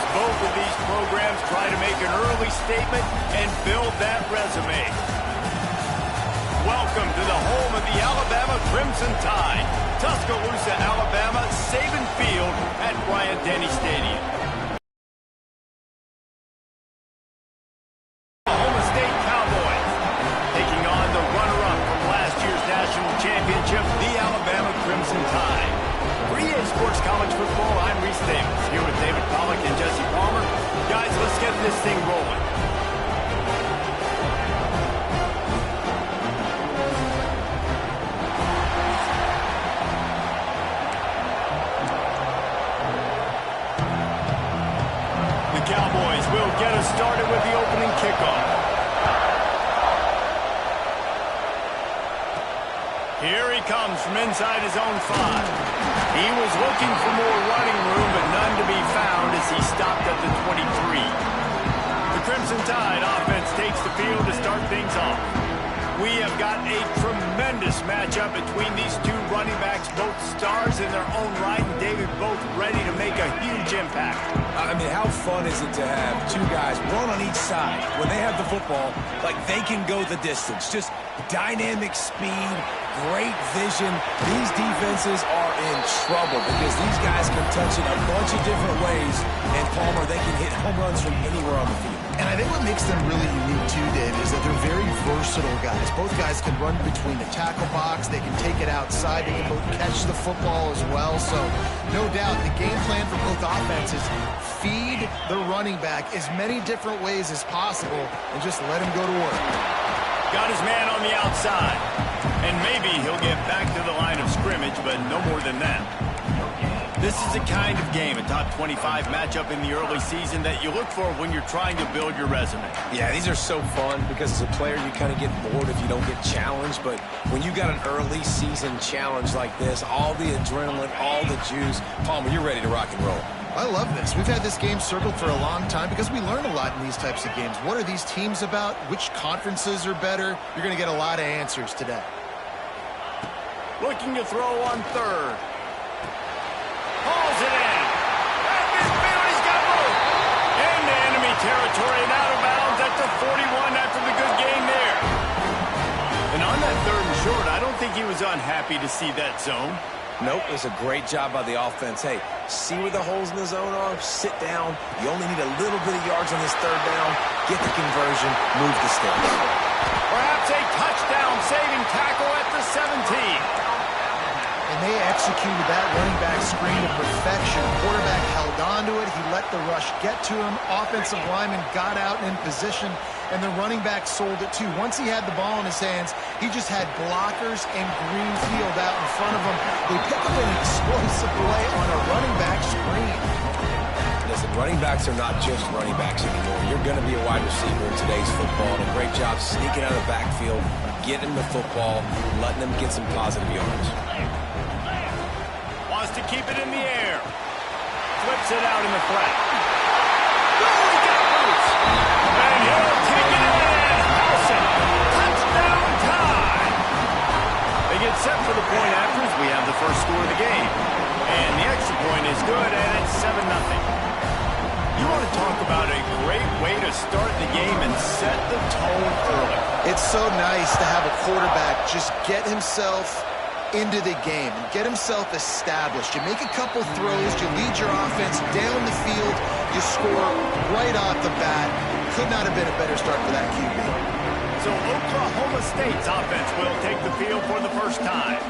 Both of these programs try to make an early statement and build that resume. Welcome to the home of the Alabama Crimson Tide, Tuscaloosa, Alabama, Saban Field at Bryant-Denny Stadium. Oklahoma State Cowboys taking on the runner-up from last year's national championship, the Alabama Crimson Tide. For EA Sports College Football, I'm Reese Davis, here with David Pollack and Jesse Palmer. Guys, let's get this thing rolling. The Cowboys will get us started with the opening kickoff. Here he comes from inside his own 5. He was looking for more running room, but none to be found as he stopped at the 23. The Crimson Tide offense takes the field to start things off. We have got a tremendous matchup between these two running backs, both stars in their own right, and David, both ready to make a huge impact. I mean, how fun is it to have two guys, one on each side, when they have the football, like they can go the distance. Just dynamic speed, great vision. These defenses are in trouble because these guys can touch it a bunch of different ways, and Palmer, they can hit home runs from anywhere on the field. And I think what makes them really unique too, Dave, is that they're very versatile guys. Both guys can run between the tackle box. They can take it outside. They can both catch the football as well. So no doubt the game plan for both offenses, feed the running back as many different ways as possible and just let him go to work. Got his man on the outside. And maybe he'll get back to the line of scrimmage, but no more than that. This is the kind of game, a top 25 matchup in the early season, that you look for when you're trying to build your resume. Yeah, these are so fun because as a player you kind of get bored if you don't get challenged, but when you got an early season challenge like this, all the adrenaline, all the juice, Palmer, you're ready to rock and roll. I love this. We've had this game circled for a long time because we learn a lot in these types of games. What are these teams about? Which conferences are better? You're going to get a lot of answers today. Looking to throw on third. Hauls it in. At midfield, he's got both. Into enemy territory and out of bounds at the 41 after the good game there. And on that third and short, I don't think he was unhappy to see that zone. Nope, it was a great job by the offense. Hey, see where the holes in the zone are? Sit down. You only need a little bit of yards on this third down. Get the conversion. Move the sticks. Perhaps a touchdown-saving tackle at the 17. And they executed that running back screen to perfection. Quarterback held on to it. He let the rush get to him. Offensive lineman got out and in position, and the running back sold it too. Once he had the ball in his hands, he just had blockers and green field out in front of him. They pick up an explosive play on a running back screen. Listen, running backs are not just running backs anymore. You're going to be a wide receiver in today's football, and a great job sneaking out of the backfield, getting the football, letting them get some positive yards. Wants to keep it in the air. Flips it out in the flat. Oh, he got loose. And he'll take it in. Howson. Touchdown time. They get set for the point after as we have the first score of the game. And the extra point is good, and it's 7-0. You want to talk about a great way to start the game and set the tone early. It's so nice to have a quarterback just get himself into the game and get himself established. You make a couple throws, you lead your offense down the field, you score right off the bat. Could not have been a better start for that QB. So Oklahoma State's offense will take the field for the first time.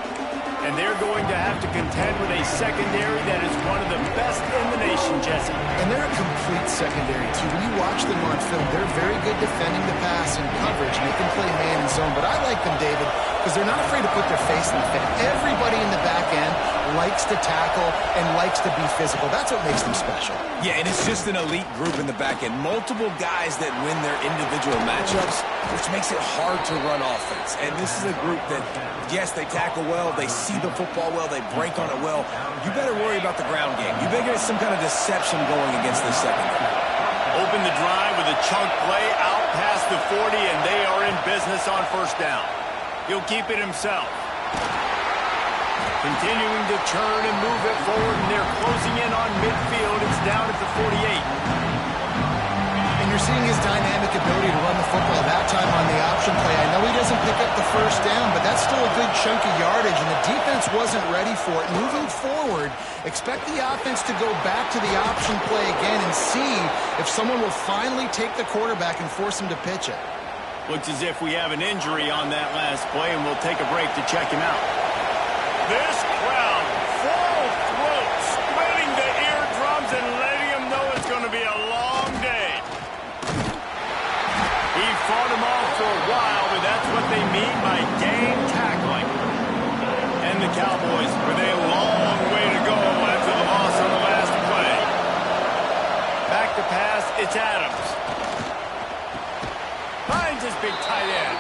And they're going to have to contend with a secondary that is one of the best in the nation, Jesse. And they're a complete secondary, too. When you watch them on film, they're very good defending the pass and coverage, and they can play man and zone. But I like them, David, because they're not afraid to put their face in the fit. Everybody in the back end likes to tackle and likes to be physical. That's what makes them special. Yeah, and it's just an elite group in the back end. Multiple guys that win their individual matchups, which makes it hard to run offense. And this is a group that, yes, they tackle well, they see the football well, they break on it well. You better worry about the ground game. You better get some kind of deception going against this secondary. Open the drive with a chunk play out past the 40, and they are in business on first down. He'll keep it himself. Continuing to churn and move it forward, and they're closing in on midfield. It's down at the 48. And you're seeing his dynamic ability to run the football that time on the option play. I know he doesn't pick up the first down, but that's still a good chunk of yardage, and the defense wasn't ready for it. Moving forward, expect the offense to go back to the option play again and see if someone will finally take the quarterback and force him to pitch it. Looks as if we have an injury on that last play, and we'll take a break to check him out. This crowd, full throat, splitting the eardrums and letting him know it's going to be a long day. He fought him off for a while, but that's what they mean by game tackling. And the Cowboys with a long way to go after the loss on the last play. Back to pass, it's Adams. Finds his big tight end.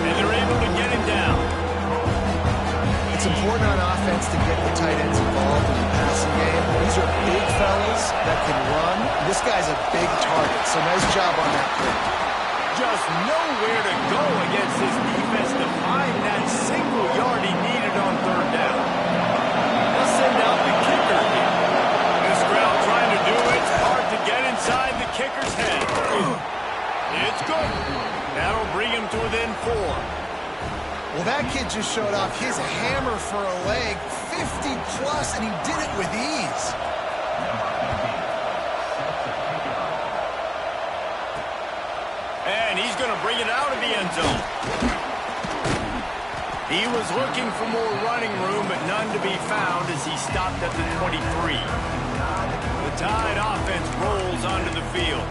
And they're able to get him down. It's important on offense to get the tight ends involved in the passing game. These are big fellas that can run. This guy's a big target, so nice job on that play. Just nowhere to go against his defense to find that single yard he needed on third down. They'll send out the kicker here. This crowd trying to do it. It's hard to get inside the kicker's head. It's good. That'll bring him to within 4. Well, that kid just showed off his hammer for a leg, 50-plus, and he did it with ease. And he's going to bring it out of the end zone. He was looking for more running room, but none to be found as he stopped at the 23. The Tide offense rolls onto the field.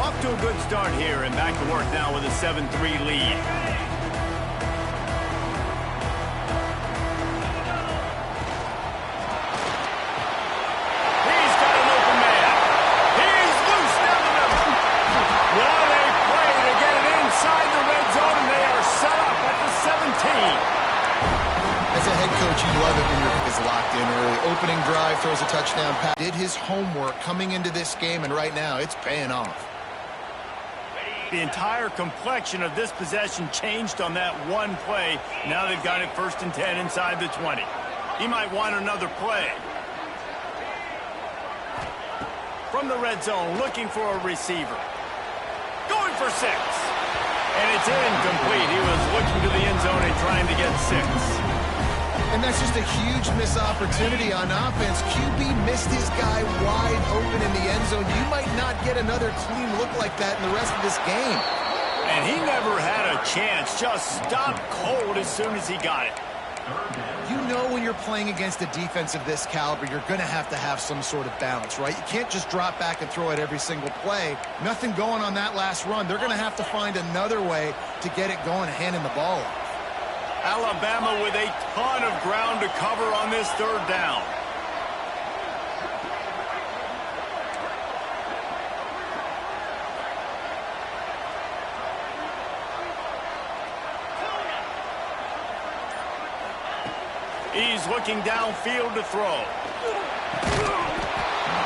Off to a good start here, and back to work now with a 7-3 lead. He's got an open man. He's loose down the middle. What a play to get it inside the red zone, and they are set up at the 17. As a head coach, you love it when your pick is locked in early. Opening drive, throws a touchdown pass. Did his homework coming into this game, and right now it's paying off. The entire complexion of this possession changed on that one play. Now they've got it 1st and 10 inside the 20. He might want another play. From the red zone, looking for a receiver. Going for 6. And it's incomplete. He was looking to the end zone and trying to get 6. And that's just a huge missed opportunity on offense. QB missed his guy wide open in the end zone. You might not get another clean look like that in the rest of this game. And he never had a chance. Just stopped cold as soon as he got it. You know when you're playing against a defense of this caliber, you're going to have some sort of balance, right? You can't just drop back and throw it every single play. Nothing going on that last run. They're going to have to find another way to get it going, handing the ball off. Alabama with a ton of ground to cover on this 3rd down. He's looking downfield to throw.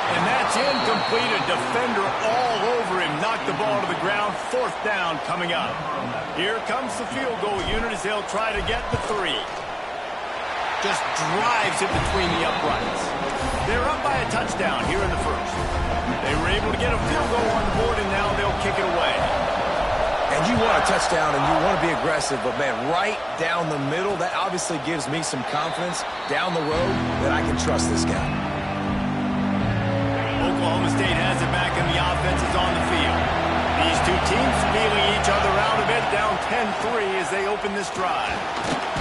And that's incomplete. A defender all over him. Knocked the ball to the ground. 4th down coming up. Here comes the field goal unit as they'll try to get the 3. Just drives it between the uprights. They're up by a touchdown here in the 1st. They were able to get a field goal on the board, and now they'll kick it away. And you want a touchdown and you want to be aggressive, but, man, right down the middle, that obviously gives me some confidence down the road that I can trust this guy. Oklahoma State has it back, and the offense is on the field. These two teams feeling each other out a bit, down 10-3 as they open this drive.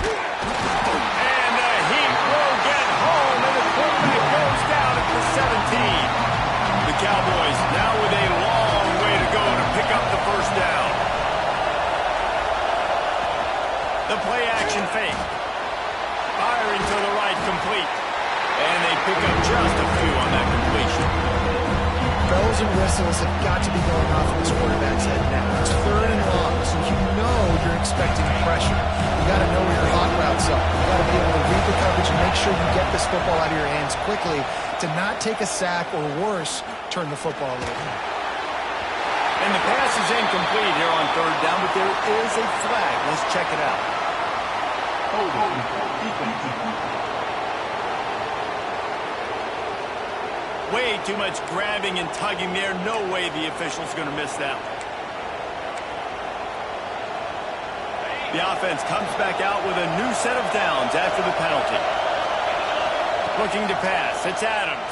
And the Heat will get home, and the quarterback goes down at the 17. The Cowboys now with a long way to go to pick up the 1st down. The play-action fake. Firing to the right, complete. And they pick up just a few on that completion. Bells and whistles have got to be going off in this quarterback's head now. It's 3rd and long, so you know you're expecting pressure. You got to know where your hot routes are. You got to be able to read the coverage and make sure you get this football out of your hands quickly to not take a sack or worse, turn the football over. And the pass is incomplete here on 3rd down, but there is a flag. Let's check it out. Way too much grabbing and tugging there. No way the official's going to miss that one. The offense comes back out with a new set of downs after the penalty. Looking to pass. It's Adams.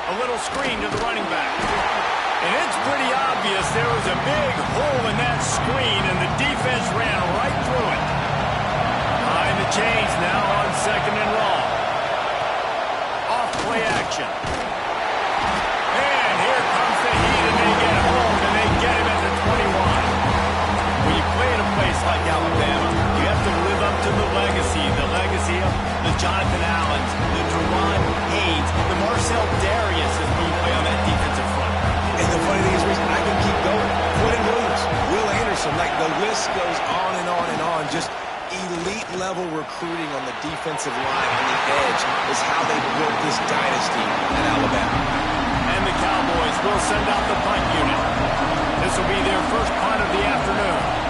A little screen to the running back. And it's pretty obvious there was a big hole in that screen, and the defense ran right through it. Behind the chains now on 2nd and long. Off play action. And here comes the heat, and they get home, and they get him at the 21. When you play in a place like Alabama, you have to live up to the legacy of the Jonathan Allens, the Jerron Haynes, the Marcel Darius is when you play on that defensive front. And the funny thing is, Reese, I can keep going. Quentin Williams, Will Anderson, like the list goes on and on and on. Just elite level recruiting on the defensive line on the edge is how they built this dynasty in Alabama. And the Cowboys will send out the punt unit. This will be their first punt of the afternoon.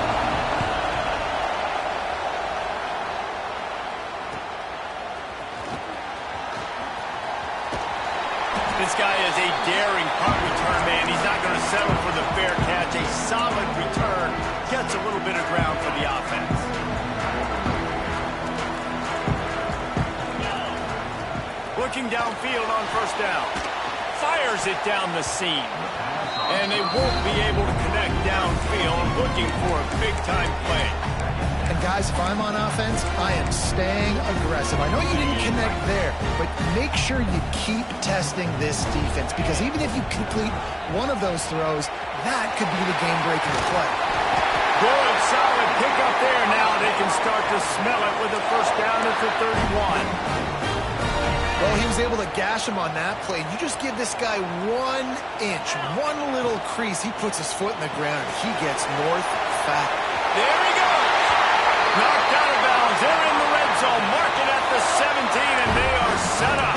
This guy is a daring punt return man. He's not going to settle for the fair catch. A solid return. Gets a little bit of ground for the offense. Looking downfield on 1st down. Fires it down the seam. And they won't be able to connect downfield. Looking for a big-time play. And guys, if I'm on offense, I am staying aggressive. I know you didn't connect there, but make sure you keep testing this defense, because even if you complete one of those throws, that could be the game-breaking play. Good, solid pickup there. Now they can start to smell it with a 1st down at the 31. Well, he was able to gash him on that play. You just give this guy 1 inch, one little crease. He puts his foot in the ground, and he gets north fat. There he goes. Knocked out of bounds. They're in the red zone. Mark it at the 17, and they are set up.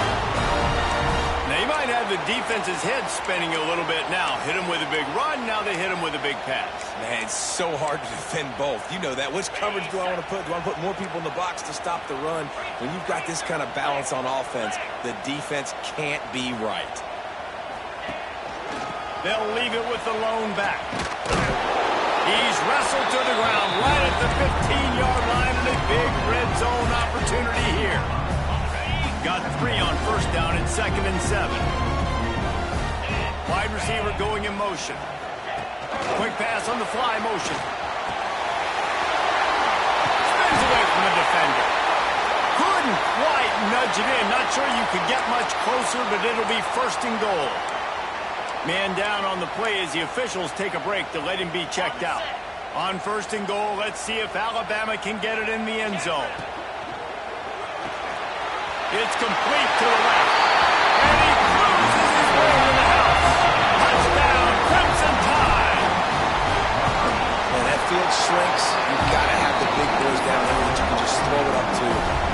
They might have the defense's head spinning a little bit now. Hit him with a big run. Now they hit him with a big pass. Man, it's so hard to defend both. You know that. Which coverage do I want to put? Do I put more people in the box to stop the run? When you've got this kind of balance on offense, the defense can't be right. They'll leave it with the lone back. He's wrestled to the ground right at the 15-yard line, and a big red zone opportunity here. Got 3 on 1st down and 2nd and 7. Wide receiver going in motion. Quick pass on the fly motion. Spins away from the defender. Couldn't quite nudge it in. Not sure you could get much closer, but it'll be 1st and goal. Man down on the play as the officials take a break to let him be checked out. On 1st and goal, let's see if Alabama can get it in the end zone. It's complete to the left. And he cruises his way to the house. Touchdown, Crimson Tide. When that field shrinks, you've got to have the big boys down there that you can just throw it up to.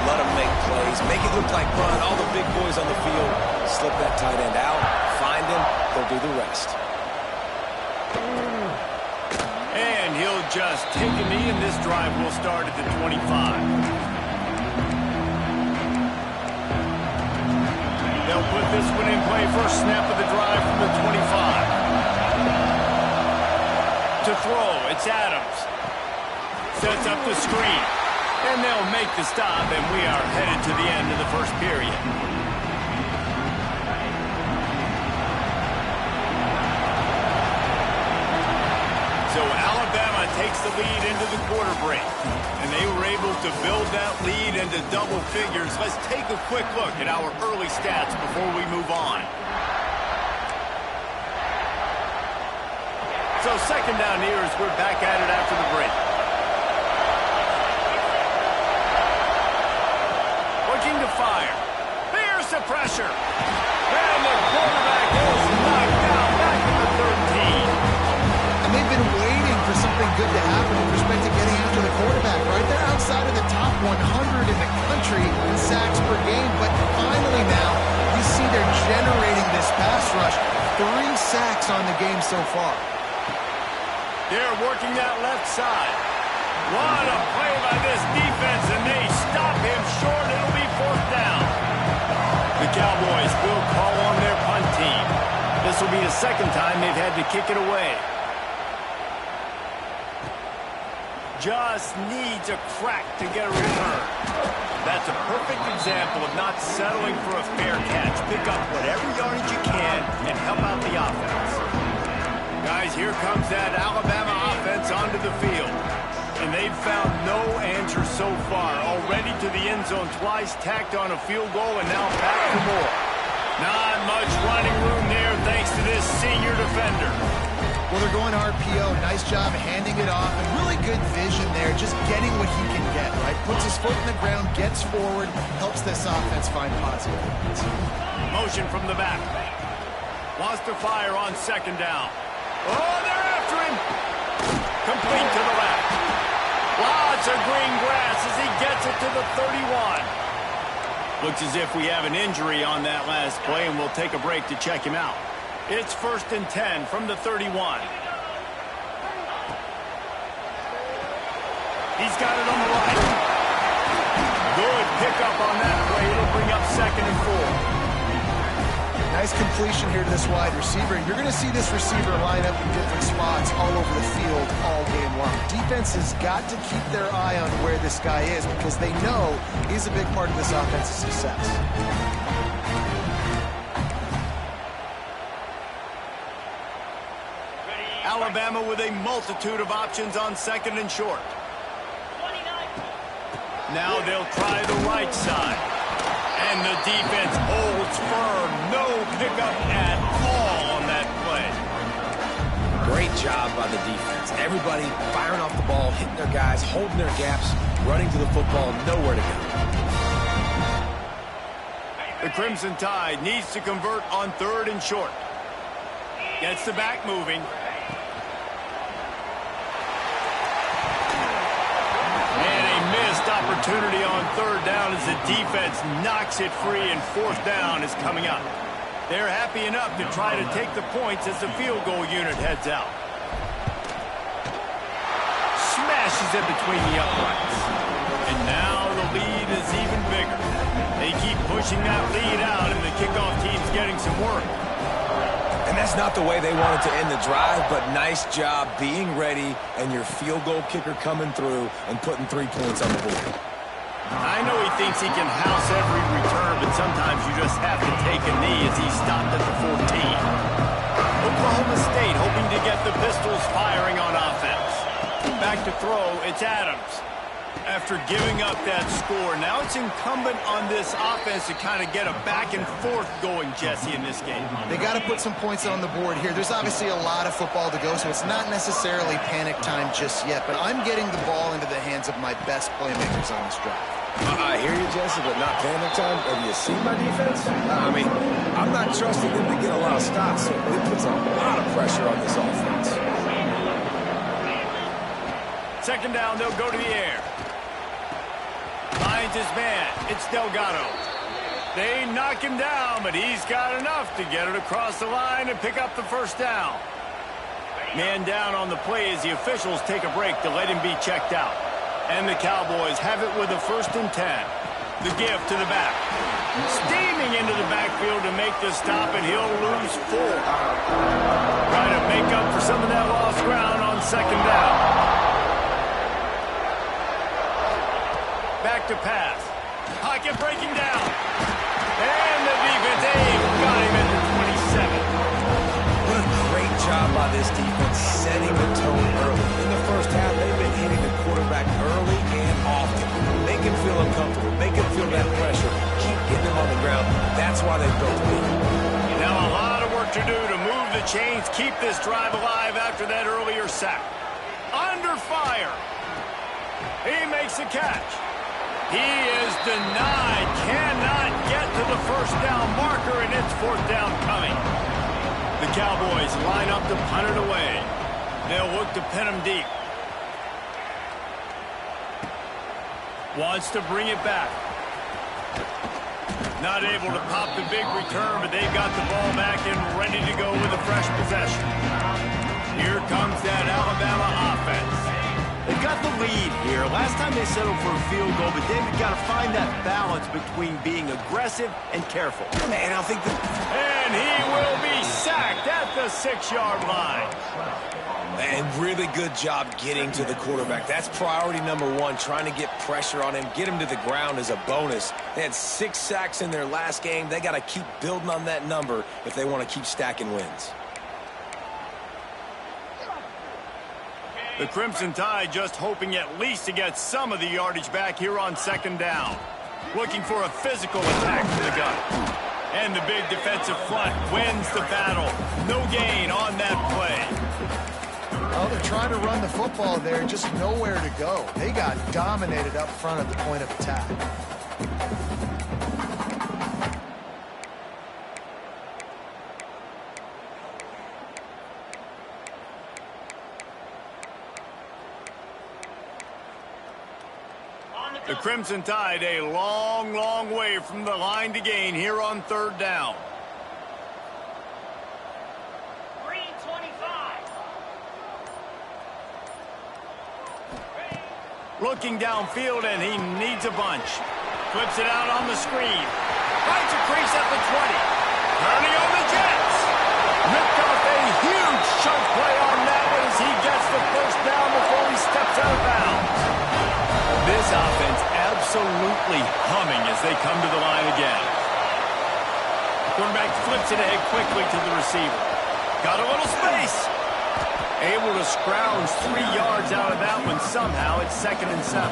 Let them make plays. Make it look like run. All the big boys on the field. Slip that tight end out. Find him. They'll do the rest. And he'll just take a knee, and this drive will start at the 25. They'll put this one in play. First snap of the drive from the 25. To throw, it's Adams. Sets up the screen. And they'll make the stop, and we are headed to the end of the first period. So Alabama takes the lead into the quarter break. And they were able to build that lead into double figures. Let's take a quick look at our early stats before we move on. So 2nd down here as we're back at it after the break. Looking to fire. There's the pressure. And the quarterback is knocked down back at the 13. And they've been waiting for something good to happen with respect to getting after the quarterback, right? They're outside of the top 100 in the country in sacks per game, but finally now you see they're generating this pass rush. 3 sacks on the game so far. They're working that left side. What a play by this defense, and they stop him short. It'll be 4th down. The Cowboys will call on their punt will be the second time they've had to kick it away. Just needs a crack to get a return. That's a perfect example of not settling for a fair catch. Pick up whatever yardage you can and help out the offense. Guys, here comes that Alabama offense onto the field. And they've found no answer so far. Already to the end zone twice, tacked on a field goal, and now back for more. Not much running room there thanks to this senior defender. Well, they're going RPO. Nice job handing it off. And really good vision there, just getting what he can get, right? Puts his foot in the ground, gets forward, helps this offense find positive points. Motion from the back. Wants to fire on second down. Oh, they're after him. Complete to the left. Lots of green grass as he gets it to the 31. Looks as if we have an injury on that last play, and we'll take a break to check him out. It's 1st and 10 from the 31. He's got it on the right. Good pickup on that play. It'll bring up 2nd and 4. Nice completion here to this wide receiver. You're going to see this receiver line up in different spots all over the field all game long. Defense has got to keep their eye on where this guy is because they know he's a big part of this offense's success. Alabama with a multitude of options on 2nd and short. Now they'll try the right side. And the defense holds firm. No pickup at all on that play. Great job by the defense. Everybody firing off the ball, hitting their guys, holding their gaps, running to the football, nowhere to go. The Crimson Tide needs to convert on 3rd and short. Gets the back moving. Opportunity on 3rd down as the defense knocks it free, and 4th down is coming up. They're happy enough to try to take the points as the field goal unit heads out. Smashes it between the uprights. And now the lead is even bigger. They keep pushing that lead out, and the kickoff team's getting some work. And that's not the way they wanted to end the drive, but nice job being ready and your field goal kicker coming through and putting 3 points on the board. I know he thinks he can house every return, but sometimes you just have to take a knee as he stopped at the 14. Oklahoma State hoping to get the Pistols firing on offense. Back to throw, it's Adams. After giving up that score, now it's incumbent on this offense to kind of get a back and forth going, Jesse, in this game. They got to put some points on the board here. There's obviously a lot of football to go, so it's not necessarily panic time just yet, but I'm getting the ball into the hands of my best playmakers on this drive. I hear you, Jesse, but not panic time. Have you seen my defense? I mean, I'm not trusting them to get a lot of stops, so it puts a lot of pressure on this offense. 2nd down, they'll go to the air. Finds his man. It's Delgado. They knock him down, but he's got enough to get it across the line and pick up the 1st down. Man down on the play as the officials take a break to let him be checked out. And the Cowboys have it with a 1st and 10. The give to the back. Steaming into the backfield to make the stop, and he'll lose 4. Trying to make up for some of that lost ground on 2nd down. Back to pass. Pocket breaking down. And the defense, got him at the 27. What a great job by this defense setting the tone early. In the 1st half, they've been hitting the quarterback early and often. Make him feel uncomfortable. Make him feel that pressure. Keep getting him on the ground. That's why they built the lead. Now a lot of work to do to move the chains, keep this drive alive after that earlier sack. Under fire. He makes the catch. He is denied, cannot get to the 1st down marker, and it's 4th down coming. The Cowboys line up to punt it away. They'll look to pin him deep. Wants to bring it back. Not able to pop the big return, but they've got the ball back and ready to go with a fresh possession. Here comes that Alabama offense. They've got the lead here. Last time they settled for a field goal, but David got to find that balance between being aggressive and careful. Man, I think And he will be sacked at the 6-yard line. And really good job getting to the quarterback. That's priority number one, trying to get pressure on him, get him to the ground as a bonus. They had 6 sacks in their last game. They got to keep building on that number if they want to keep stacking wins. The Crimson Tide just hoping at least to get some of the yardage back here on 2nd down. Looking for a physical attack from the gun. And the big defensive front wins the battle. No gain on that play. Well, they're trying to run the football there, just nowhere to go. They got dominated up front at the point of attack. The Crimson Tide a long, long way from the line to gain here on 3rd down. 3:25. Looking downfield, and he needs a bunch. Flips it out on the screen. Finds a crease at the 20. Turning on the Jets. Ripped off a huge chunk play on that one as he gets the 1st down before he steps out of bounds. This offense absolutely humming as they come to the line again. Quarterback flips it ahead quickly to the receiver. Got a little space. Able to scrounge 3 yards out of that one somehow. It's 2nd and 7.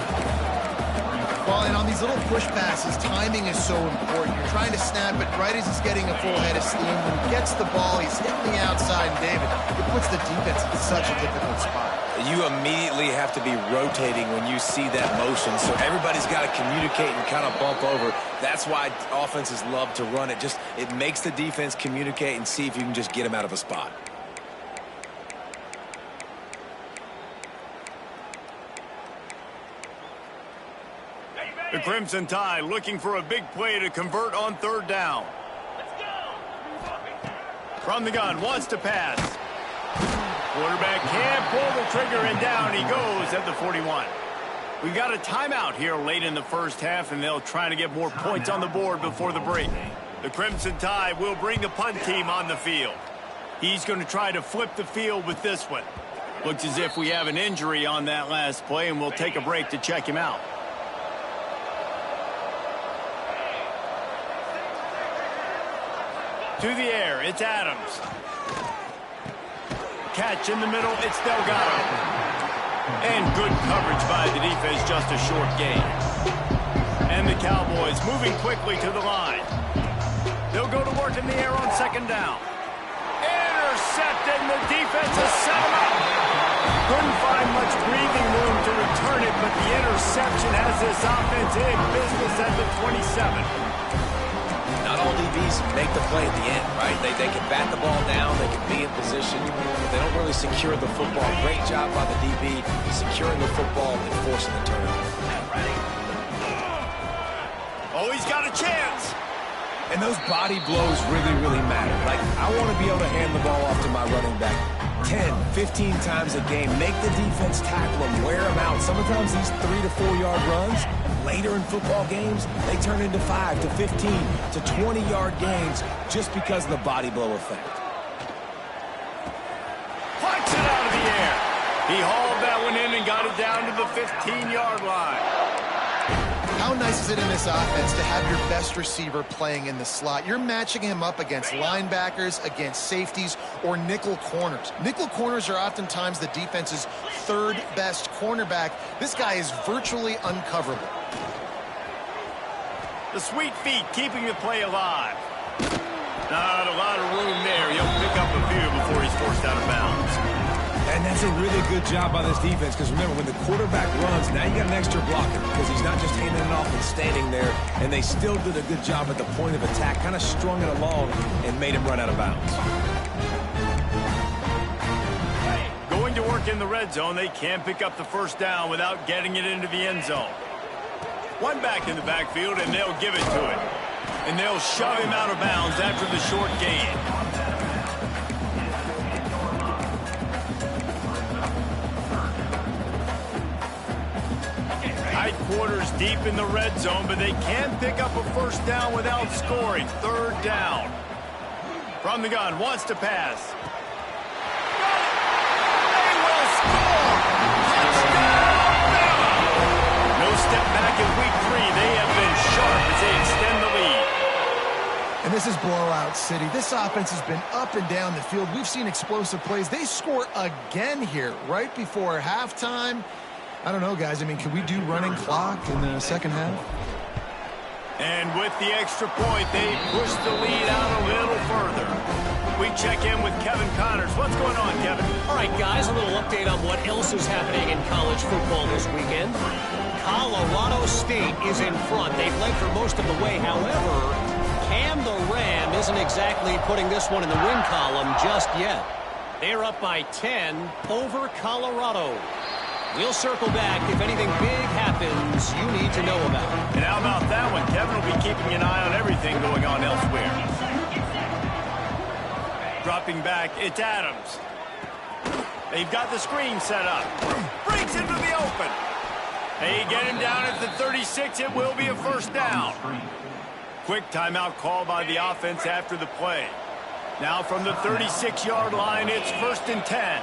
Well, and on these little push passes, timing is so important. You're trying to snap it right as he's getting a full head of steam. When he gets the ball, he's hitting the outside, and David, it puts the defense in such a difficult spot. You immediately have to be rotating when you see that motion, so everybody's got to communicate and kind of bump over. That's why offenses love to run it. Just it makes the defense communicate and see if you can just get them out of a spot. The Crimson Tide looking for a big play to convert on 3rd down. From the gun, wants to pass. Quarterback can't pull the trigger, and down he goes at the 41. We got a timeout here late in the 1st half, and they'll try to get more points on the board before the break. The Crimson Tide will bring the punt team on the field. He's going to try to flip the field with this one. Looks as if we have an injury on that last play, and we'll take a break to check him out. To the air, it's Adams. Catch in the middle, it's Delgado. And good coverage by the defense, just a short gain. And the Cowboys moving quickly to the line. They'll go to work in the air on 2nd down. Intercepted, and the defense has set him up. Couldn't find much breathing room to return it, but the interception has this offense in business at the 27. Not all DBs make the play at the end, right? They can bat the ball down, they can be in position, but they don't really secure the football. Great job by the DB securing the football and forcing the turnover. Oh, he's got a chance. And those body blows really, really matter. Like, I want to be able to hand the ball off to my running back 10, 15 times a game. Make the defense tackle them, wear them out. Sometimes these 3 to 4 yard runs, later in football games, they turn into 5 to 15 to 20-yard gains just because of the body blow effect. Punch it out of the air. He hauled that one in and got it down to the 15-yard line. How nice is it in this offense to have your best receiver playing in the slot? You're matching him up against linebackers, against safeties, or nickel corners. Nickel corners are oftentimes the defense's 3rd best cornerback. This guy is virtually uncoverable. The sweet feet keeping the play alive. Not a lot of room there. He'll pick up a few before he's forced out of bounds. And that's a really good job by this defense, because remember, when the quarterback runs, now you got an extra blocker, because he's not just handing it off and standing there, and they still did a good job at the point of attack, kind of strung it along and made him run out of bounds. Going to work in the red zone, they can't pick up the 1st down without getting it into the end zone. One back in the backfield, and they'll give it to him. And they'll shove him out of bounds after the short gain. quarters deep in the red zone, but they can pick up a first down without scoring. Third down. From the gun, wants to pass. They will score! Touchdown, Bama! No step back in week 3. They have been sharp as they extend the lead. And this is blowout city. This offense has been up and down the field. We've seen explosive plays. They score again here right before halftime. I don't know, guys. I mean, can we do running clock in the second half? And with the extra point, they push the lead out a little further. We check in with Kevin Connors. What's going on, Kevin? All right, guys, a little update on what else is happening in college football this weekend. Colorado State is in front. They've led for most of the way. However, Cam the Ram isn't exactly putting this one in the win column just yet. They're up by 10 over Colorado. We'll circle back if anything big happens you need to know about. And how about that one? Kevin will be keeping an eye on everything going on elsewhere. Dropping back, it's Adams. They've got the screen set up. Breaks into the open. They get him down at the 36. It will be a first down. Quick timeout call by the offense after the play. Now from the 36-yard line, it's 1st and 10.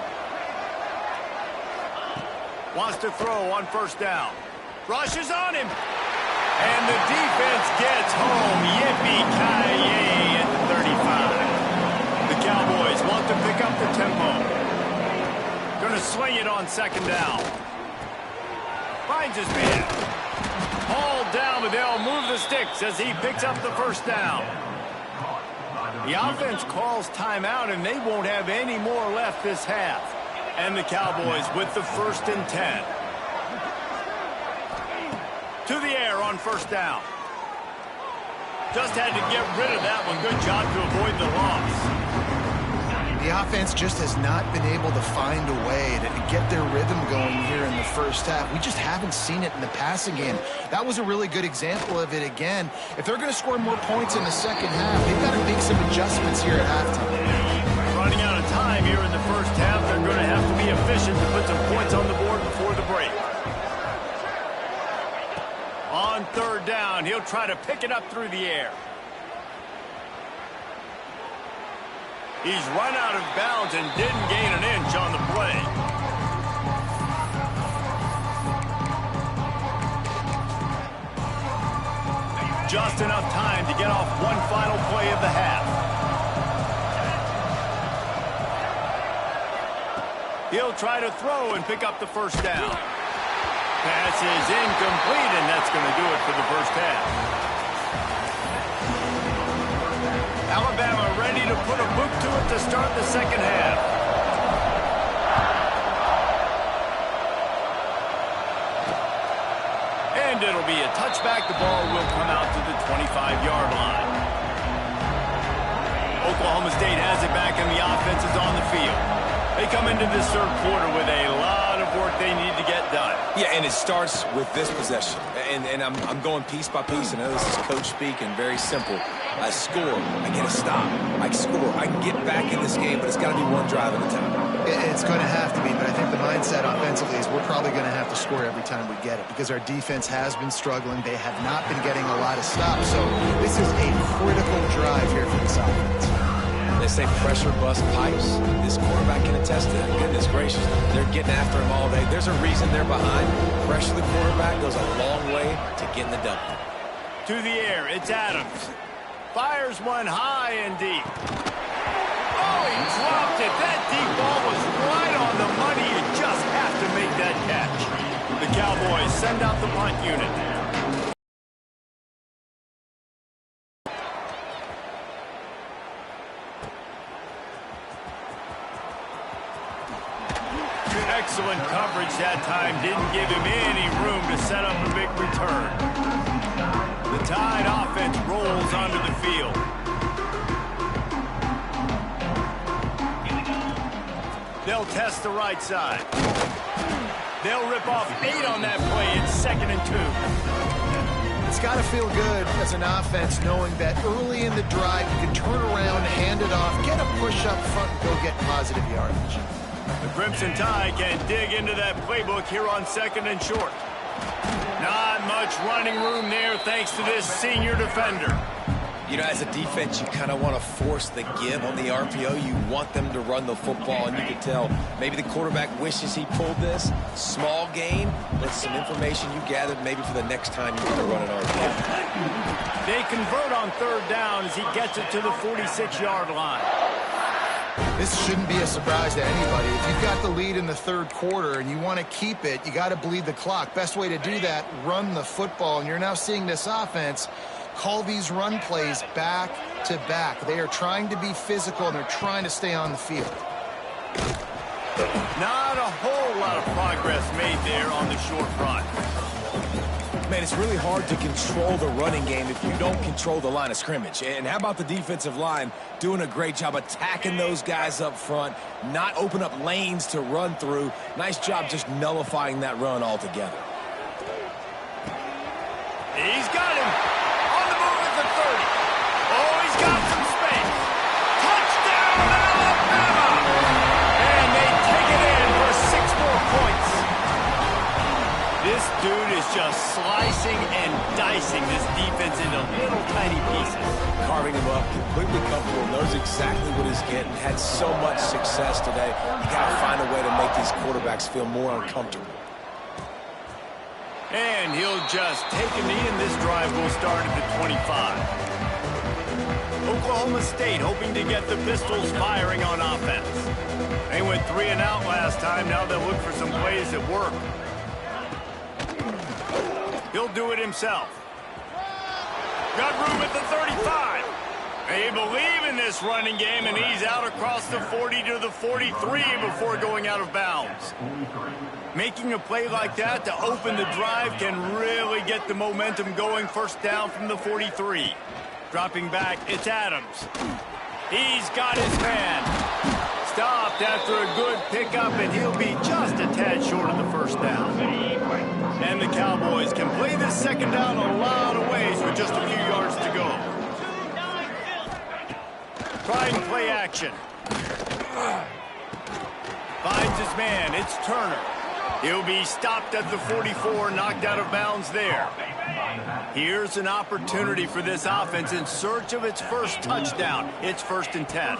Wants to throw on first down. Rushes on him. And the defense gets home. Yippee-ki-yay at the 35. The Cowboys want to pick up the tempo. Going to swing it on second down. Finds his man. Hauled down, but they'll move the sticks as he picks up the first down. The offense calls timeout, and they won't have any more left this half. And the Cowboys with the 1st and 10. To the air on first down. Just had to get rid of that one. Good job to avoid the loss. The offense just has not been able to find a way to get their rhythm going here in the first half. We just haven't seen it in the passing game. That was a really good example of it again. If they're going to score more points in the second half, they've got to make some adjustments here at halftime. Running out of time here in the first half. They're going to have to be efficient to put some points on the board before the break. On third down, he'll try to pick it up through the air. He's run out of bounds and didn't gain an inch on the play. Just enough time to get off one final play of the half. He'll try to throw and pick up the first down. Pass is incomplete, and that's going to do it for the first half. Alabama ready to put a boot to it to start the second half. And it'll be a touchback. The ball will come out to the 25-yard line. Oklahoma State has it back, and the offense is on the field. They come into this third quarter with a lot of work they need to get done. Yeah, and it starts with this possession. And I'm going piece by piece. I know this is coach speak and very simple. I score. I get a stop. I score. I can get back in this game, but it's got to be one drive at a time. It's going to have to be, but I think the mindset offensively is we're probably going to have to score every time we get it because our defense has been struggling. They have not been getting a lot of stops. So this is a critical drive here for this offense. They say pressure bust pipes. This quarterback can attest to that. Goodness gracious. They're getting after him all day. There's a reason they're behind. Pressure the quarterback goes a long way to getting the W. To the air, it's Adams. Fires one high and deep. Oh, he dropped it. That deep ball was right on the money. You just have to make that catch. The Cowboys send out the punt unit. Excellent coverage that time. Didn't give him any room to set up a big return. The Tide offense rolls onto the field. They'll test the right side. They'll rip off 8 on that play. It's 2nd and 2. It's got to feel good as an offense knowing that early in the drive you can turn around, hand it off, get a push up front, and go get positive yardage. The Crimson Tide can dig into that playbook here on 2nd and short. Not much running room there thanks to this senior defender. You know, as a defense, you kind of want to force the give on the RPO. You want them to run the football, and you can tell maybe the quarterback wishes he pulled this. Small gain, but some information you gathered maybe for the next time you get to run an RPO. They convert on third down as he gets it to the 46-yard line. This shouldn't be a surprise to anybody. If you've got the lead in the third quarter and you want to keep it, you got to bleed the clock. Best way to do that, run the football. And you're now seeing this offense call these run plays back to back. They are trying to be physical, and they're trying to stay on the field. Not a whole lot of progress made there on the short run. Man, it's really hard to control the running game if you don't control the line of scrimmage. And how about the defensive line doing a great job attacking those guys up front, not open up lanes to run through. Nice job just nullifying that run altogether. He's got him. On the move at the 30. Oh, he's got some space. Touchdown, Alabama! And they take it in for 6 more points. This dude is just slicing and dicing this defense into little tiny pieces. Carving him up, completely comfortable, knows exactly what he's getting, had so much success today. You got to find a way to make these quarterbacks feel more uncomfortable. And he'll just take a knee, and this drive will start at the 25. Oklahoma State hoping to get the Pistols firing on offense. They went 3 and out last time. Now they'll look for some plays that work. He'll do it himself. Got room at the 35. They believe in this running game, and he's out across the 40 to the 43 before going out of bounds. Making a play like that to open the drive can really get the momentum going. First down from the 43. Dropping back, it's Adams. He's got his man. Stopped after a good pickup, and he'll be just a tad short of the first down. And the Cowboys can play this second down a lot of ways with just a few yards to go. Trying play action. Finds his man, it's Turner. He'll be stopped at the 44, knocked out of bounds there. Here's an opportunity for this offense in search of its first touchdown. It's 1st and 10.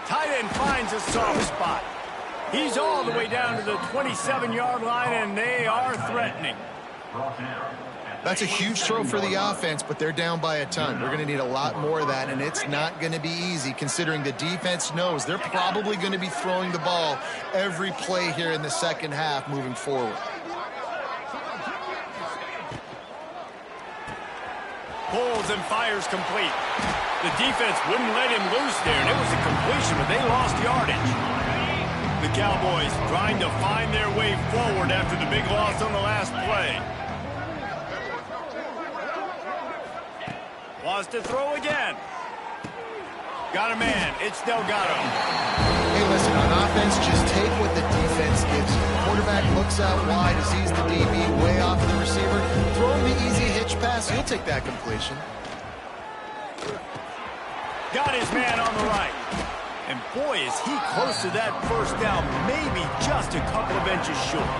Tight end finds a soft spot. He's all the way down to the 27-yard line, and they are threatening. That's a huge throw for the offense, but they're down by a ton. We're going to need a lot more of that, and it's not going to be easy considering the defense knows they're probably going to be throwing the ball every play here in the second half moving forward. Pulls and fires complete. The defense wouldn't let him loose there, and it was a completion, but they lost yardage. The Cowboys trying to find their way forward after the big loss on the last play. Wants to throw again. Got a man. It's Delgado. Hey, listen, on offense, just take what the defense gives you. The quarterback looks out wide, sees the DB way off of the receiver. Throw him the easy hitch pass. He'll take that completion. Got his man on the right. And boy, is he close to that first down, maybe just a couple of inches short.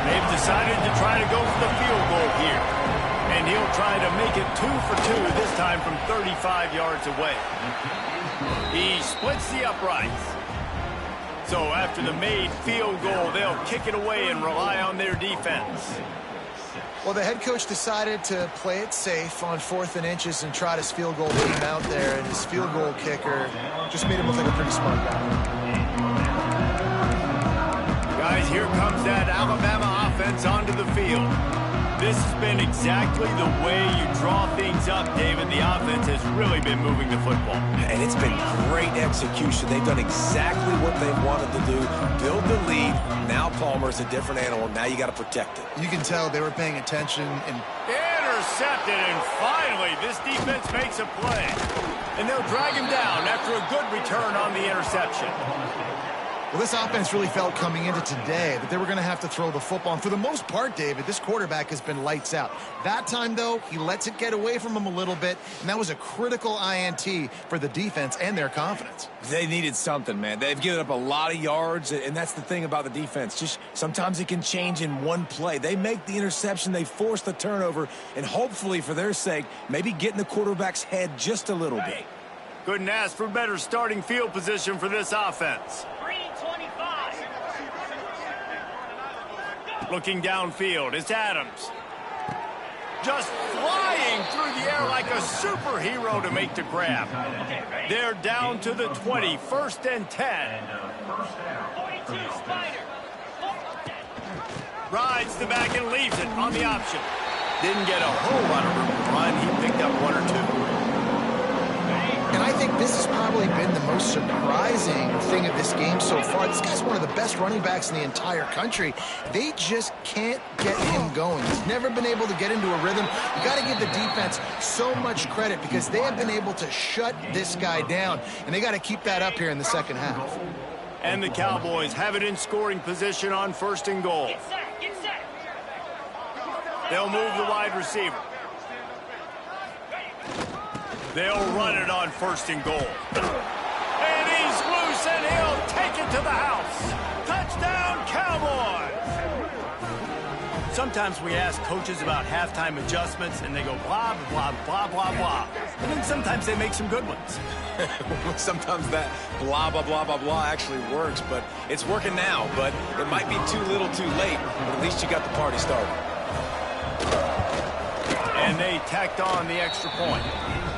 They've decided to try to go for the field goal here. And he'll try to make it 2 for 2, this time from 35 yards away. He splits the uprights. So after the made field goal, they'll kick it away and rely on their defense. Well, the head coach decided to play it safe on 4th and inches and try his field goal team out there, and his field goal kicker just made him look like a pretty smart guy. Guys, here comes that Alabama offense onto the field. This has been exactly the way you draw things up, David. The offense has really been moving the football. And it's been great execution. They've done exactly what they wanted to do. Build the lead. Now Palmer's a different animal. Now you got to protect it. You can tell they were paying attention. And intercepted, and finally this defense makes a play. And they'll drag him down after a good return on the interception. Well, this offense really felt coming into today that they were going to have to throw the football. And for the most part, David, this quarterback has been lights out. That time, though, he lets it get away from him a little bit, and that was a critical INT for the defense and their confidence. They needed something, man. They've given up a lot of yards, and that's the thing about the defense. Just sometimes it can change in one play. They make the interception, they force the turnover, and hopefully, for their sake, maybe get in the quarterback's head just a little bit. Couldn't ask for better starting field position for this offense. Looking downfield, it's Adams. Just flying through the air like a superhero to make the grab. They're down to the 20, 1st and 10. Rides the back and leaves it on the option. Didn't get a whole lot of room to run. He picked up 1 or 2. And I think this has probably been the most surprising thing of this game so far. This guy's one of the best running backs in the entire country. They just can't get him going. He's never been able to get into a rhythm. You got to give the defense so much credit because they have been able to shut this guy down, and they got to keep that up here in the second half. And the Cowboys have it in scoring position on 1st and goal. They'll move the wide receiver. They'll run it on 1st and goal. And he's loose, and he'll take it to the house. Touchdown, Cowboys! Sometimes we ask coaches about halftime adjustments, and they go blah, blah, blah, blah, blah. And then sometimes they make some good ones. Sometimes that blah, blah, blah, blah, blah actually works, but it's working now. But it might be too little too late, but at least you got the party started. And they tacked on the extra point.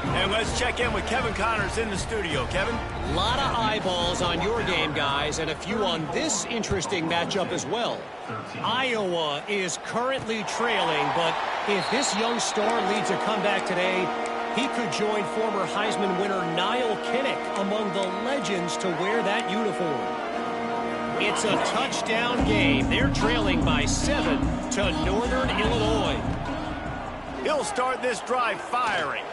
And let's check in with Kevin Connors in the studio. Kevin? A lot of eyeballs on your game, guys, and a few on this interesting matchup as well. Iowa is currently trailing, but if this young star leads a comeback today, he could join former Heisman winner Niall Kinnick among the legends to wear that uniform. It's a touchdown game. They're trailing by 7 to Northern Illinois. He'll start this drive firing.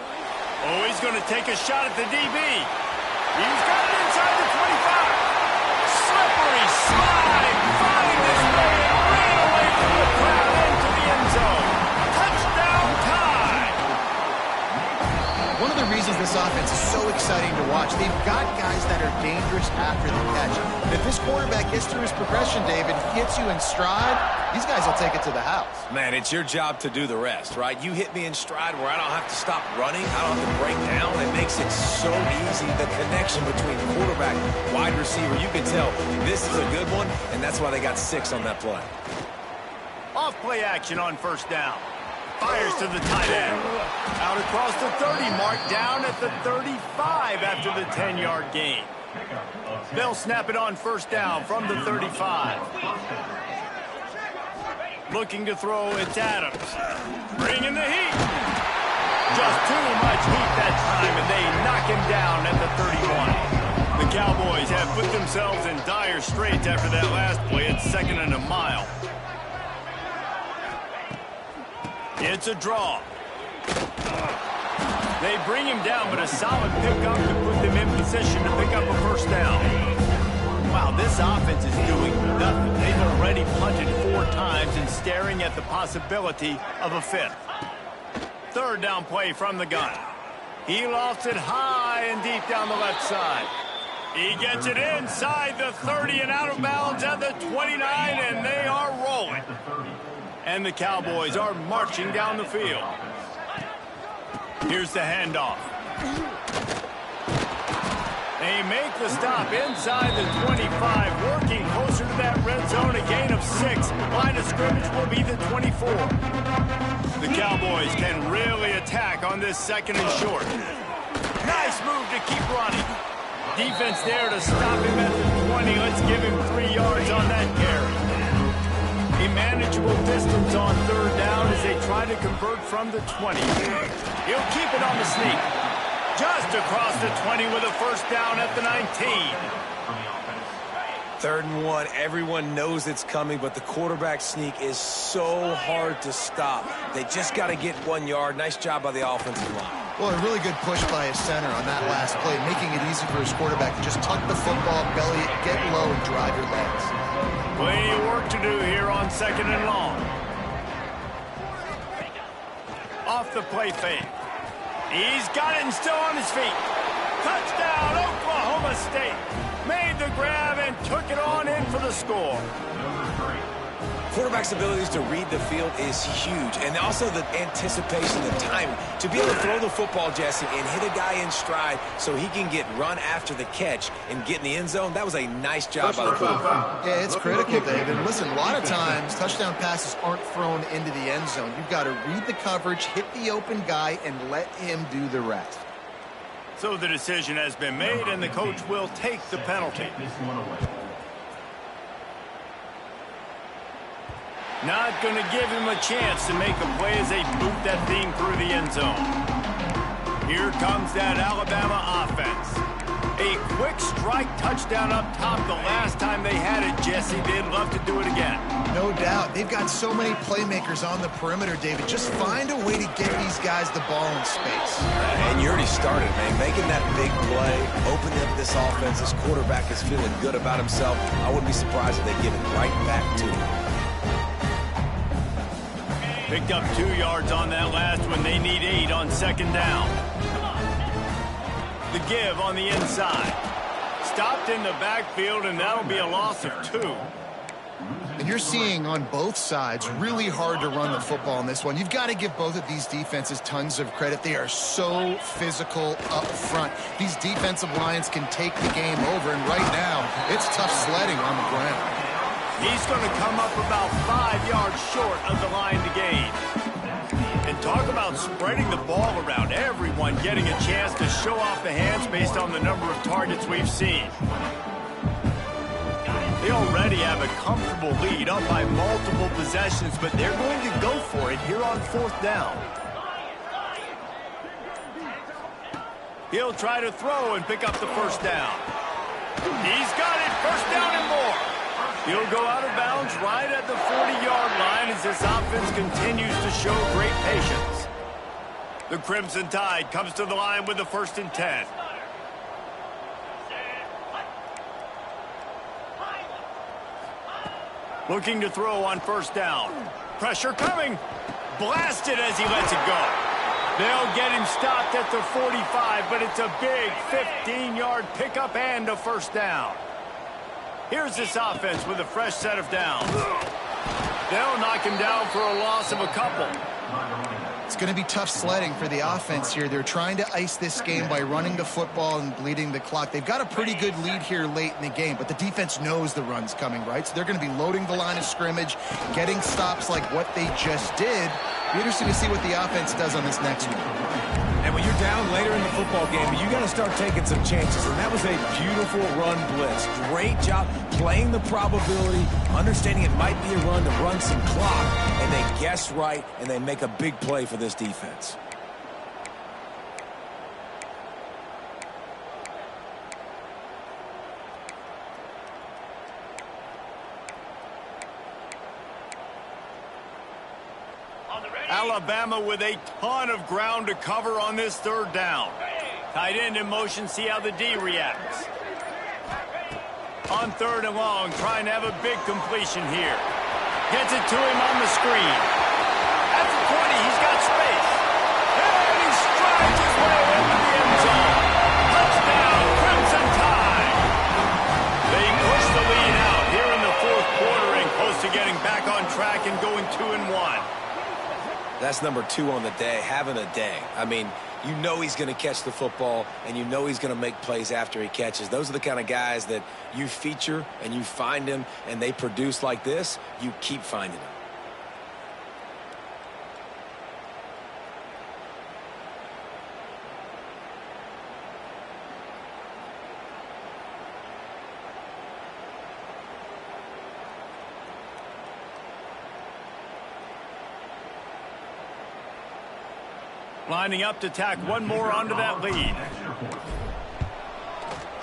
Oh, he's going to take a shot at the DB. He's got it inside the 25. Slippery slide. Find his way and ran away from the crowd into the end zone. Touchdown time. One of the reasons this offense is so exciting to watch, they've got guys that are dangerous after the catch. If this quarterback gets through his progression, David, gets you in stride, these guys will take it to the house. Man, it's your job to do the rest, right? You hit me in stride where I don't have to stop running. I don't have to break down. It makes it so easy. The connection between quarterback, wide receiver, you can tell this is a good one, and that's why they got 6 on that play. Off play action on 1st down. Fires to the tight end. Out across the 30 mark, down at the 35 after the 10-yard gain. They'll snap it on 1st down from the 35. Looking to throw, it's Adams. Bringing the heat. Just too much heat that time, and they knock him down at the 31. The Cowboys have put themselves in dire straits after that last play. It's 2nd and a mile. It's a draw. They bring him down, but a solid pickup to put them in position to pick up a 1st down. Wow, this offense is doing nothing. They've already punted 4 times and staring at the possibility of a 5th. 3rd down play from the gun. He lofts it high and deep down the left side. He gets it inside the 30 and out of bounds at the 29, and they are rolling. And the Cowboys are marching down the field. Here's the handoff. They make the stop inside the 25, working closer to that red zone, a gain of 6. Line of scrimmage will be the 24. The Cowboys can really attack on this 2nd and short. Nice move to keep running. Defense there to stop him at the 20. Let's give him 3 yards on that carry. A manageable distance on 3rd down as they try to convert from the 20. He'll keep it on the sneak. Just across the 20 with a 1st down at the 19. 3rd and 1, everyone knows it's coming, but the quarterback sneak is so hard to stop. They just got to get 1 yard. Nice job by the offensive line. Well, a really good push by his center on that last play, making it easy for his quarterback to just tuck the football, belly it, get low, and drive your legs. Plenty of work to do here on 2nd and long. Off the play fake. He's got it and still on his feet. Touchdown, Oklahoma State. Made the grab and took it on in for the score. Quarterback's abilities to read the field is huge, and also the anticipation, the timing. To be able to throw the football, Jesse, and hit a guy in stride so he can get run after the catch and get in the end zone, that was a nice job by the quarterback. Yeah, it's critical, David. Listen, a lot of times, touchdown passes aren't thrown into the end zone. You've got to read the coverage, hit the open guy, and let him do the rest. So the decision has been made, and the coach will take the penalty. Not going to give him a chance to make a play as they boot that thing through the end zone. Here comes that Alabama offense. A quick strike touchdown up top the last time they had it, Jesse. They'd love to do it again. No doubt. They've got so many playmakers on the perimeter, David. Just find a way to get these guys the ball in space. And you already started, man. Making that big play, opening up this offense. This quarterback is feeling good about himself. I wouldn't be surprised if they give it right back to him. Picked up 2 yards on that last one. They need 8 on 2nd down. The give on the inside. Stopped in the backfield, and that'll be a loss of 2. And you're seeing on both sides really hard to run the football in this one. You've got to give both of these defenses tons of credit. They are so physical up front. These defensive lines can take the game over, and right now, it's tough sledding on the ground. He's going to come up about 5 yards short of the line to gain. And talk about spreading the ball around. Everyone getting a chance to show off the hands based on the number of targets we've seen. They already have a comfortable lead up by multiple possessions, but they're going to go for it here on 4th down. He'll try to throw and pick up the 1st down. He's got it, 1st down and more. He'll go out of bounds right at the 40-yard line as this offense continues to show great patience. The Crimson Tide comes to the line with the 1st and 10. Looking to throw on 1st down. Pressure coming. Blasted as he lets it go. They'll get him stopped at the 45, but it's a big 15-yard pickup and a 1st down. Here's this offense with a fresh set of downs. They'll knock him down for a loss of a couple. It's going to be tough sledding for the offense here. They're trying to ice this game by running the football and bleeding the clock. They've got a pretty good lead here late in the game, but the defense knows the run's coming, right? So they're going to be loading the line of scrimmage, getting stops like what they just did. Be interesting to see what the offense does on this next one. And when you're down later in the football game, you got to start taking some chances. And that was a beautiful run blitz. Great job playing the probability, understanding it might be a run to run some clock, and they guess right, and they make a big play for this defense. Alabama with a ton of ground to cover on this 3rd down. Tight end in motion, see how the D reacts. On 3rd and long, trying to have a big completion here. Gets it to him on the screen. At the 20, he's got space. And he strides his way into the end zone. Touchdown, Crimson Tide. They push the lead out here in the 4th quarter and close to getting back on track and going 2-1. That's number 2 on the day, having a day. I mean, you know he's going to catch the football, and you know he's going to make plays after he catches. Those are the kind of guys that you feature and you find them, and they produce like this, you keep finding them. Lining up to tack one more onto that lead.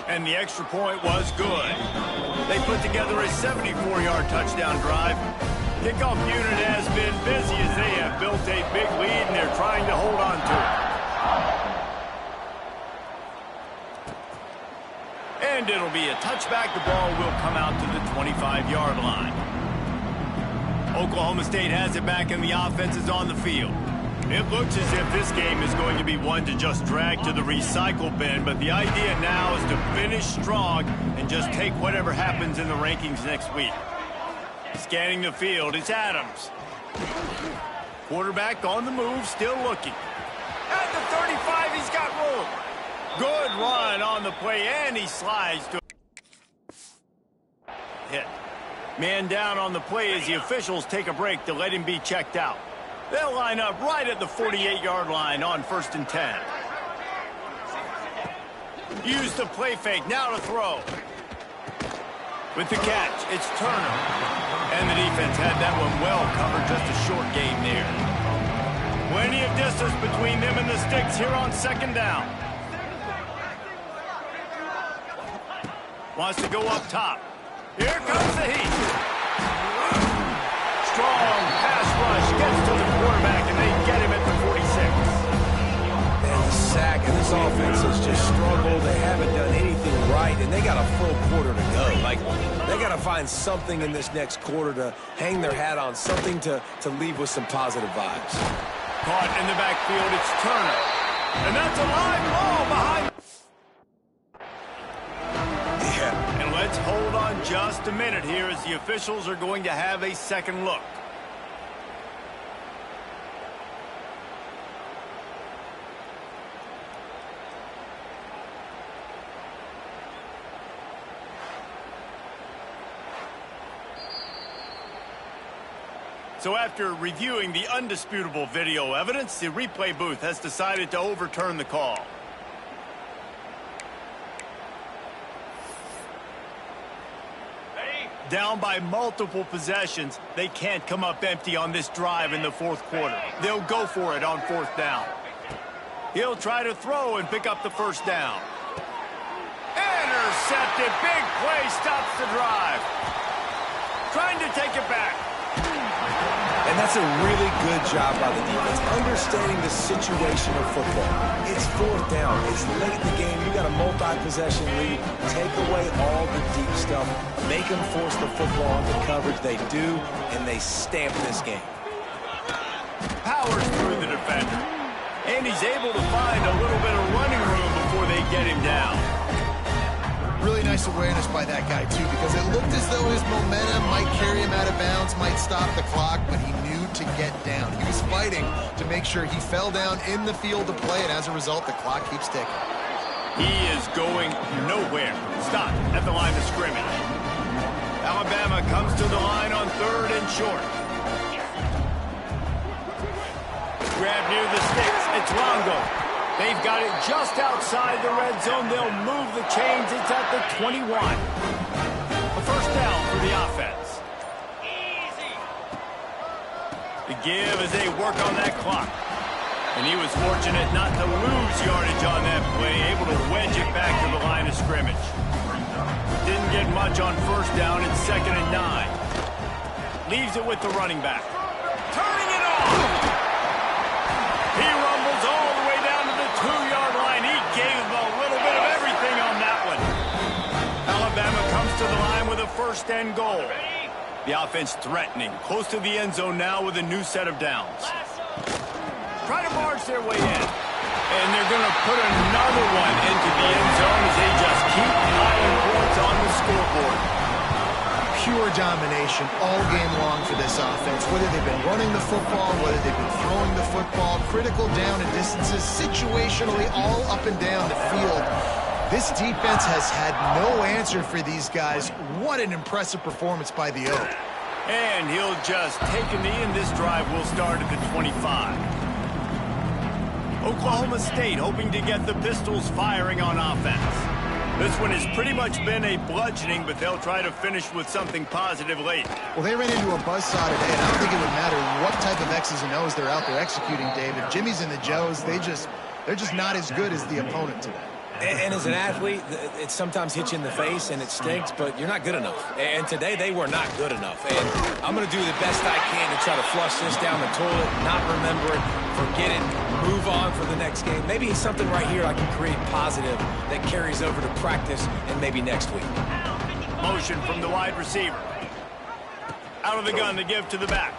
And the extra point was good. They put together a 74-yard touchdown drive. Kickoff unit has been busy as they have built a big lead, and they're trying to hold on to it. And it'll be a touchback. The ball will come out to the 25-yard line. Oklahoma State has it back, and the offense is on the field. It looks as if this game is going to be one to just drag to the recycle bin, but the idea now is to finish strong and just take whatever happens in the rankings next week. Scanning the field, it's Adams. Quarterback on the move, still looking. At the 35, he's got room. Good run on the play, and he slides to hit. Man down on the play as the officials take a break to let him be checked out. They'll line up right at the 48-yard line on 1st and 10. Use the play fake, now to throw. With the catch, it's Turner. And the defense had that one well covered, just a short game there. Plenty of distance between them and the sticks here on 2nd down. Wants to go up top. Here comes the heat. Strong pass rush gets to the quarterback, and they get him at the 46. And the sack, and this offense has just struggled. They haven't done anything right, and they got a full quarter to go. Like, they got to find something in this next quarter to hang their hat on, something to leave with some positive vibes. Caught in the backfield, it's Turner. And that's a live ball behind. And let's hold on just a minute here as the officials are going to have a second look. So after reviewing the undisputable video evidence, the replay booth has decided to overturn the call. Down by multiple possessions, they can't come up empty on this drive in the 4th quarter. They'll go for it on 4th down. He'll try to throw and pick up the 1st down. Intercepted. Big play stops the drive. Trying to take it back. And that's a really good job by the defense, understanding the situation of football. It's 4th down. It's late in the game. You got a multi-possession lead. Take away all the deep stuff. Make them force the football into coverage. They do, and they stamp this game. Powers through the defender. And he's able to find a little bit of running room before they get him down. Really nice awareness by that guy, too, because it looked as though his momentum might carry him out of bounds, might stop the clock, but he knew to get down. He was fighting to make sure he fell down in the field to play, and as a result, the clock keeps ticking. He is going nowhere. Stop at the line of scrimmage. Alabama comes to the line on 3rd and short. Grab near the sticks. It's Longo. They've got it just outside the red zone. They'll move the chains. It's at the 21. A 1st down for the offense. The give as they work on that clock. And he was fortunate not to lose yardage on that play, able to wedge it back to the line of scrimmage. Didn't get much on 1st down. It's 2nd and 9. Leaves it with the running back. Turning it off. He rumbles all the way down to the 2-yard line. He gave him a little bit of everything on that one. Alabama comes to the line with a 1st and goal. The offense threatening, close to the end zone now with a new set of downs. Try to march their way in. And they're going to put another one into the end zone as they just keep piling points on the scoreboard. Pure domination all game long for this offense. Whether they've been running the football, whether they've been throwing the football, critical down and distances, situationally all up and down the field. This defense has had no answer for these guys. What an impressive performance by the Oak. And he'll just take a knee, and this drive will start at the 25. Oklahoma State hoping to get the Pistols firing on offense. This one has pretty much been a bludgeoning, but they'll try to finish with something positive late. Well, they ran into a buzzsaw today, and I don't think it would matter what type of X's and O's they're out there executing, Dave. If Jimmy's and the Joes, they're just not as good as the opponent today. And as an athlete, it sometimes hits you in the face and it stinks, but you're not good enough. And today they were not good enough. And I'm going to do the best I can to try to flush this down the toilet, not remember it, forget it, move on for the next game. Maybe something right here I can create positive that carries over to practice and maybe next week. Motion from the wide receiver. Out of the gun to give to the back.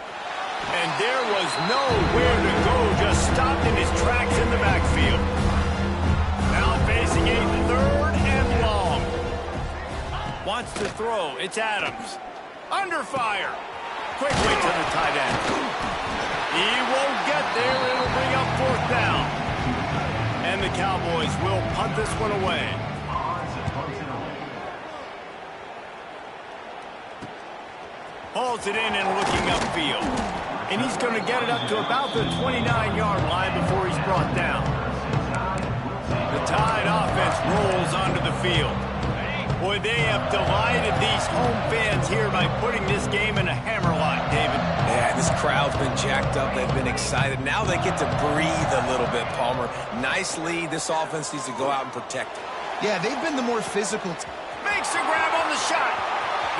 And there was nowhere to go, just stopped in his tracks in the backfield. Now facing a third and long. Wants to throw. It's Adams. Under fire. Quickly to the tight end. He won't get there. It'll bring up fourth down. And the Cowboys will punt this one away. Hauls it in and looking upfield. And he's going to get it up to about the 29-yard line before he's brought down. The Tide offense rolls onto the field. Boy, they have delighted these home fans here by putting this game in a hammerlock, David. Yeah, this crowd's been jacked up. They've been excited. Now they get to breathe a little bit, Palmer. Nice lead. This offense needs to go out and protect it. Yeah, they've been the more physical. Makes a grab on the shot.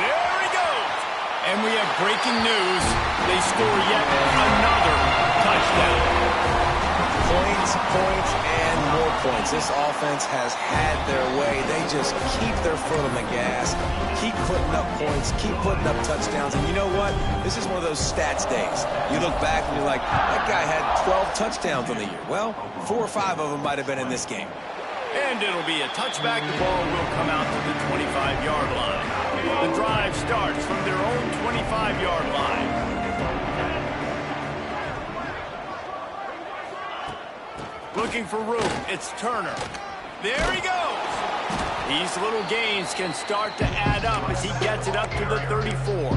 There he goes. And we have breaking news. They score yet another touchdown. Points, and more points. This offense has had their way. They just keep their foot on the gas, keep putting up points, keep putting up touchdowns. And you know what? This is one of those stats days. You look back and you're like, that guy had 12 touchdowns on the year. Well, 4 or 5 of them might have been in this game. And it'll be a touchback. The ball will come out to the 25-yard line. The drive starts from their own 25-yard line. Looking for room. It's Turner. There he goes. These little gains can start to add up as he gets it up to the 34.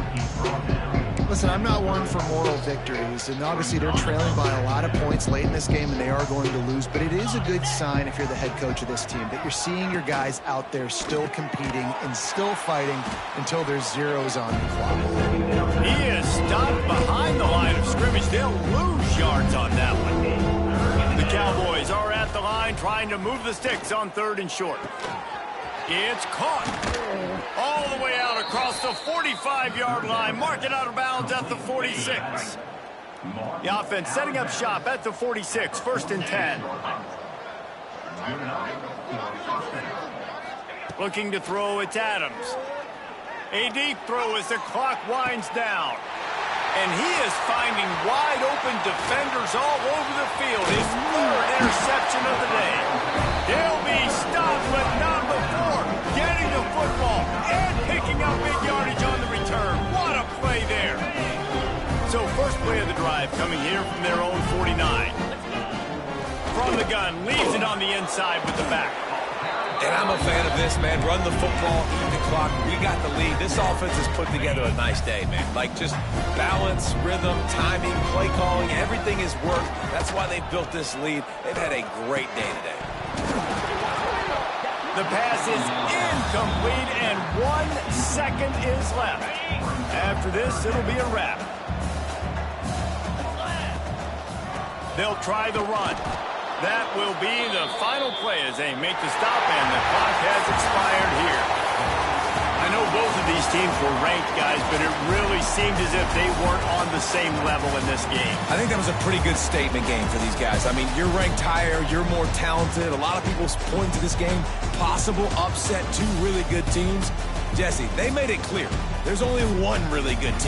Listen, I'm not one for moral victories, and obviously they're trailing by a lot of points late in this game, and they are going to lose, but it is a good sign if you're the head coach of this team that you're seeing your guys out there still competing and still fighting until there's zeros on the clock. He is stopped behind the line of scrimmage. They'll lose yards on that one. The Cowboys are at the line trying to move the sticks on 3rd and short. It's caught all the way out across the 45-yard line. Mark it out of bounds at the 46. The offense setting up shop at the 46. 1st and 10. Looking to throw, it's Adams. A deep throw as the clock winds down. And he is finding wide-open defenders all over the field. His 3rd interception of the day. He'll be stopped, but not before getting the football and picking up big yardage on the return. What a play there. So first play of the drive coming here from their own 49. From the gun, leaves it on the inside with the back. And I'm a fan of this, man. Run the football, eat the clock. We got the lead. This offense has put together a nice day, man. Like just balance, rhythm, timing, play calling, everything has worked. That's why they built this lead. They've had a great day today. The pass is incomplete, and 1 second is left. After this, it'll be a wrap. They'll try the run. That will be the final play as they make the stop, and the clock has expired here. I know both of these teams were ranked, guys, but it really seemed as if they weren't on the same level in this game. I think that was a pretty good statement game for these guys. I mean, you're ranked higher, you're more talented. A lot of people point to this game, possible upset, 2 really good teams. Jesse, they made it clear there's only one really good team.